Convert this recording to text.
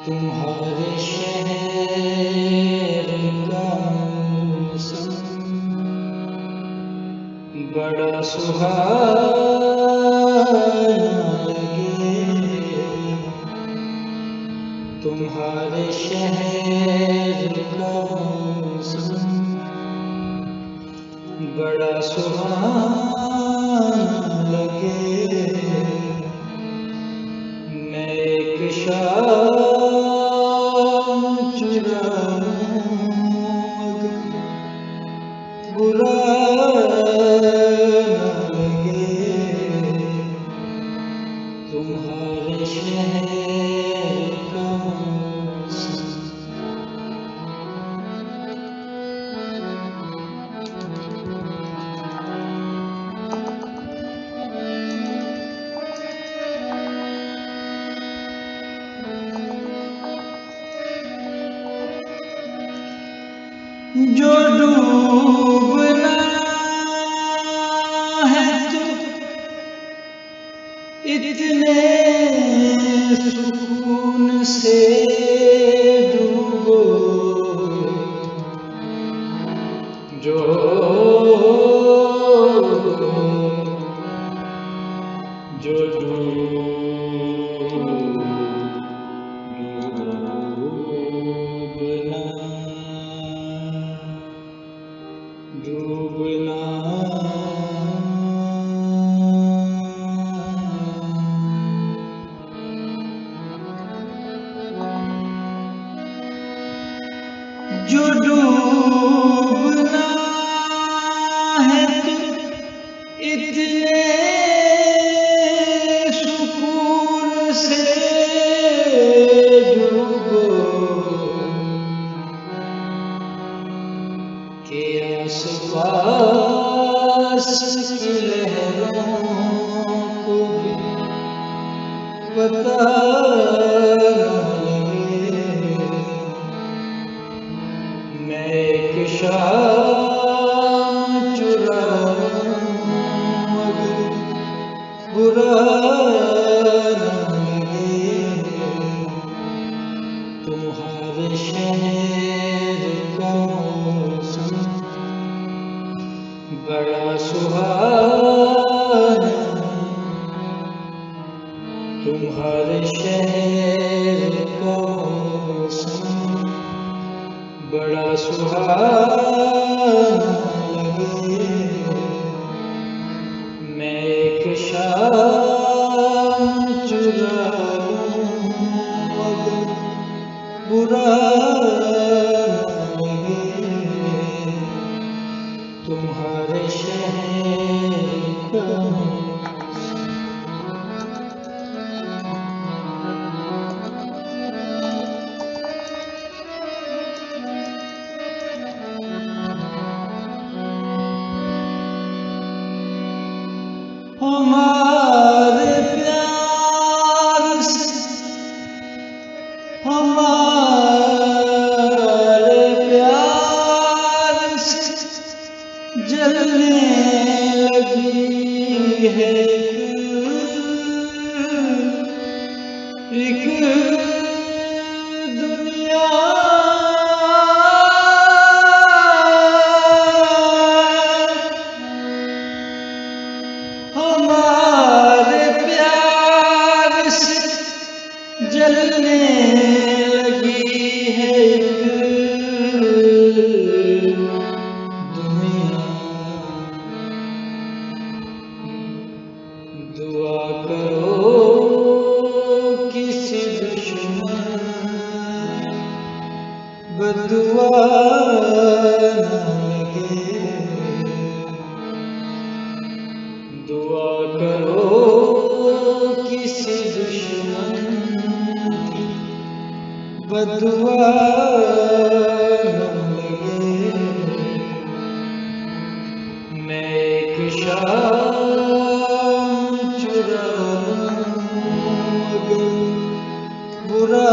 तुम्हारे शहर का मौसम बड़ा सुहाना लगे। तुम्हारे शहर का मौसम बड़ा सुहाना लगे। मैं एक शाम चुराऊं बुरा न लगे। तुम्हारे शहर का मौसम जो डूबना है तो इतने सुकून से डूबो। जो डूबना जो डूबना है तो इतने सुकून से डूबो के आसपास की लहरों को भी पता न लगे। मैं एक शाम चुराऊं मगर बुरा न लगे। तुम्हारे शहर का मौसम बड़ा सुहाना। तुम्हारे शहर का मौसम बड़ा सुहाना लगे। मैं एक शाम चुराऊं मगर बुरा न लगे। तुम्हारे शहर का हमारे प्यार से हमारे प्यार से जलने लगी है एक दुनिया। हमारे प्यार से जलने लगी है एक दुनिया। दुआ करो किसी दुश्मन बदुआ न लगे। दुआ करो किसी दुश्मन की बदुआ न लगे। मैं एक शाम चुरा लूं अगर बुरा